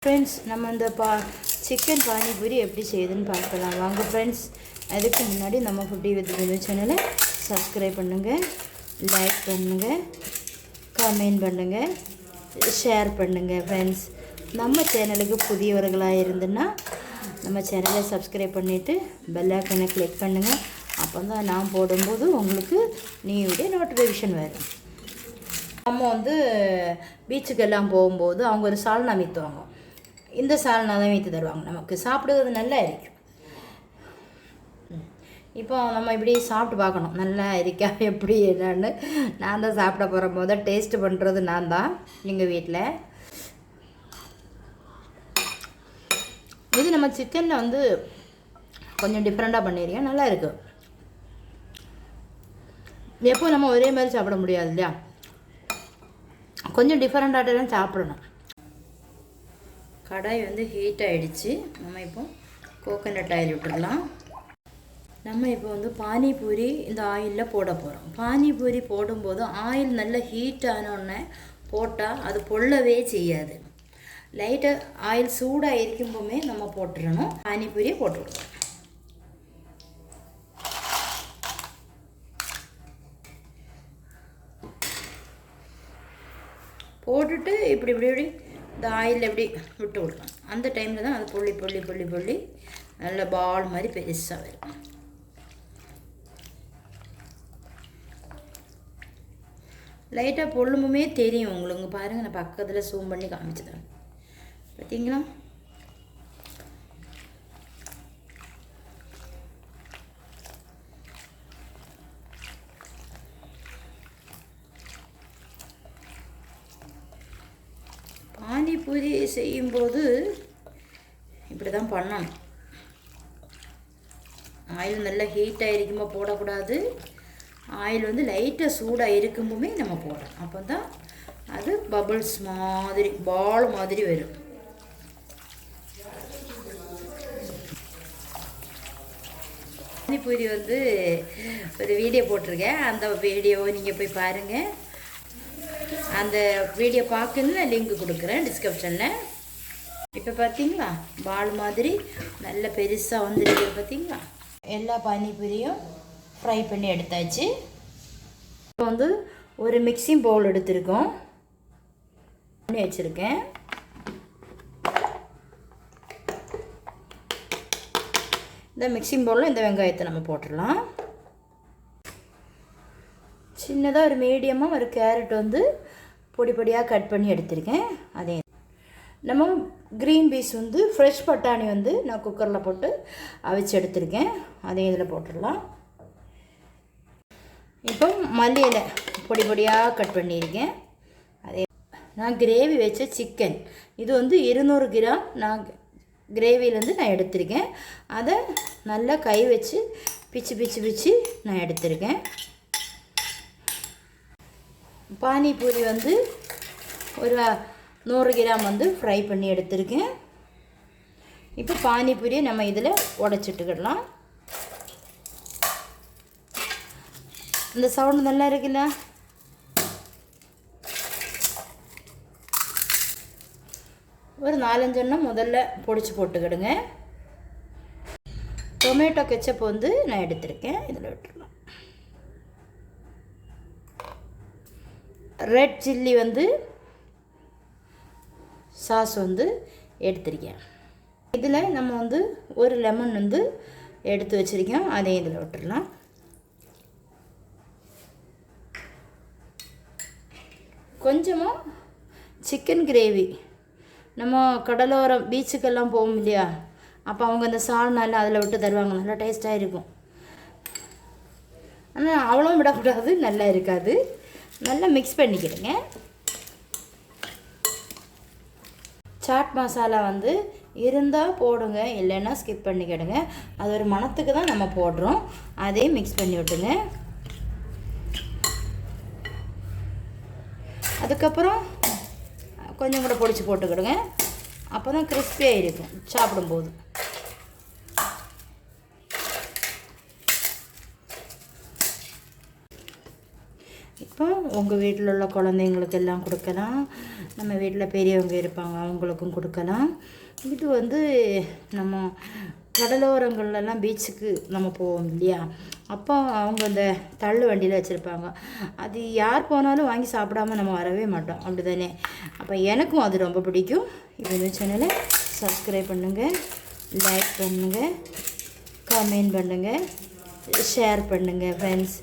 Friends, நம்ம இந்த chicken panipuri எப்படி செய்யுதுன்னு பார்க்கலாம் வாங்க ஃப்ரெண்ட்ஸ். அதுக்கு முன்னாடி நம்ம ஃபுட்டி வித் வினு சேனலை சப்ஸ்கிரைப் பண்ணுங்கள், லைக் பண்ணுங்கள், கமெண்ட் பண்ணுங்கள், ஷேர் பண்ணுங்கள். ஃப்ரெண்ட்ஸ், நம்ம சேனலுக்கு புதியவர்களாக இருந்துன்னா நம்ம சேனலை சப்ஸ்கிரைப் பண்ணிவிட்டு பெல் ஐக்கனை கிளிக் பண்ணுங்கள். அப்போ தான் நான் போடும்போது உங்களுக்கு நியூ நோட்டிஃபிகேஷன் வரும். நம்ம பீச்சுக்கெல்லாம் போகும்போது அவங்க ஒரு சால்னா மீற்றுவாங்க. இந்த சால்னா தான் மீற்று தருவாங்க. நமக்கு சாப்பிடுவது நல்லா இருக்கும். இப்போ நம்ம இப்படி சாப்பிட்டு பார்க்கணும், நல்லா இருக்கா எப்படி என்னன்னு. நான் தான் சாப்பிட போகிற போது டேஸ்ட் பண்ணுறது நான் தான் எங்கள் வீட்டில். இது நம்ம சிக்கனில் கொஞ்சம் டிஃப்ரெண்ட்டாக பண்ணியிருக்கேன், நல்லா இருக்குது. எப்போ நம்ம ஒரே மாதிரி சாப்பிட முடியாது இல்லையா, கொஞ்சம் டிஃப்ரெண்ட்டாக தான் சாப்பிடணும். கடாய் ஹீட் ஆகிடுச்சு. நம்ம இப்போ கோகோனட் ஆயில் விட்டுடலாம். நம்ம இப்போ பானிபூரி இந்த ஆயிலில் போட போகிறோம். பானிபூரி போடும்போது ஆயில் நல்லா ஹீட் ஆனோடனே போட்டால் அது பொள்ளவே செய்யாது. லைட்டாக ஆயில் சூடாக இருக்கும்போமே நம்ம போட்டுடணும். பானிபூரியை போட்டு விடுவோம். போட்டுட்டு இப்படி இப்படி இப்படி இந்த ஆயில் எப்படி விட்டு விடலாம். அந்த டைமில் தான் அது பொள்ளி பொள்ளி பொள்ளி பொள்ளி நல்ல பால் மாதிரி பெருசாக வரும். லைட்டாக பொள்ளுமே தெரியும் உங்களுக்கு. பாருங்கள், நான் பக்கத்தில் ஜூம் பண்ணி காமிச்சுதேன், பார்த்தீங்களா? பானிபூரி செய்யும்போது இப்படி தான் பண்ணணும். ஆயில் நல்லா ஹீட்டாக இருக்கும்போது போடக்கூடாது. ஆயில் லைட்டாக சூடாக இருக்கும்போமே நம்ம போடணும். அப்போ தான் அது பபிள்ஸ் மாதிரி பால் மாதிரி வரும். பானிபூரி ஒரு வீடியோ போட்டிருக்கேன். அந்த வீடியோவை நீங்கள் போய் பாருங்கள். அந்த வீடியோ பார்க்கணுன்னு லிங்க் கொடுக்குறேன் டிஸ்கிரிப்ஷனில். இப்போ பார்த்தீங்களா, பால் மாதிரி நல்ல பெருசாக வந்துருக்கு. பார்த்தீங்களா, எல்லா பானிபூரியும் ஃப்ரை பண்ணி எடுத்தாச்சு. இப்போ ஒரு மிக்சிங் பவுல் எடுத்துருக்கோம், பண்ணி வச்சுருக்கேன். இந்த மிக்சிங் பவுலில் இந்த வெங்காயத்தை நம்ம போட்டுடலாம். சின்னதாக ஒரு மீடியமாக ஒரு கேரட் பொடி பொடியாக கட் பண்ணி எடுத்திருக்கேன். அதே நம்ம க்ரீன் பீஸ் ஃப்ரெஷ் பட்டாணி நான் குக்கரில் போட்டு அவிச்சு எடுத்திருக்கேன். அதையும் இதில் போட்டுடலாம். இப்போ மல்லி இலை பொடி பொடியாக கட் பண்ணியிருக்கேன். அதே நான் கிரேவி வச்ச சிக்கன் இது 200 கிராம் நான் கிரேவிலேருந்து நான் எடுத்திருக்கேன். அதை நல்லா கை வச்சு பிச்சு பிச்சு பிச்சு நான் எடுத்திருக்கேன். பானிபூரி ஒரு 100 கிராம் ஃப்ரை பண்ணி எடுத்திருக்கேன். இப்போ பானிபூரியை நம்ம இதில் உடைச்சிட்டுக்கிடலாம். இந்த சவுண்டு நல்லா இருக்குல்ல. ஒரு 4-5 எண்ணம் முதல்ல பொடிச்சு போட்டுக்கிடுங்க. டொமேட்டோ கெச்சப் நான் எடுத்திருக்கேன், இதில் விட்டுடலாம். ரெட் சில்லி சாஸ் எடுத்திருக்கேன். இதில் நம்ம ஒரு லெமன் எடுத்து வச்சுருக்கோம், அதையும் இதில் விட்டுடலாம். கொஞ்சமாக சிக்கன் கிரேவி, நம்ம கடலோரம் பீச்சுக்கெல்லாம் போவோம் இல்லையா, அப்போ அவங்க அந்த சால்னால அதில் விட்டு தருவாங்க, நல்லா டேஸ்ட்டாக இருக்கும். ஆனால் அவ்வளோ விடக்கூடாது, நல்லா இருக்காது. நல்லா மிக்ஸ் பண்ணிக்கிடுங்க. சாட் மசாலா இருந்தால் போடுங்க, இல்லைன்னா ஸ்கிப் பண்ணிக்கிடுங்க. அது ஒரு மணத்துக்கு தான் நம்ம போடுறோம். அதையும் மிக்ஸ் பண்ணி விட்டுங்க. அதுக்கப்புறம் கொஞ்சம் கூட பொடிச்சு போட்டுக்கிடுங்க. அப்போ தான் கிறிஸ்பியாக இருக்கும் சாப்பிடும்போது. இப்போ உங்கள் வீட்டில் உள்ள குழந்தைங்களுக்கு எல்லாம் கொடுக்கலாம், நம்ம வீட்டில் பெரியவங்க இருப்பாங்க அவங்களுக்கும் கொடுக்கலாம். இது வந்து நம்ம கடலோரங்கள்லாம் பீச்சுக்கு நம்ம போவோம் இல்லையா, அப்போ அவங்க அந்த தள்ளு வண்டியில் வச்சுருப்பாங்க. அது யார் போனாலும் வாங்கி சாப்பிடாம நம்ம வரவே மாட்டோம், அப்படி தானே? அப்போ எனக்கும் அது ரொம்ப பிடிக்கும். இந்த சேனலை சப்ஸ்கிரைப் பண்ணுங்கள், லைக் பண்ணுங்கள், கமெண்ட் பண்ணுங்கள், ஷேர் பண்ணுங்கள் ஃப்ரெண்ட்ஸ்.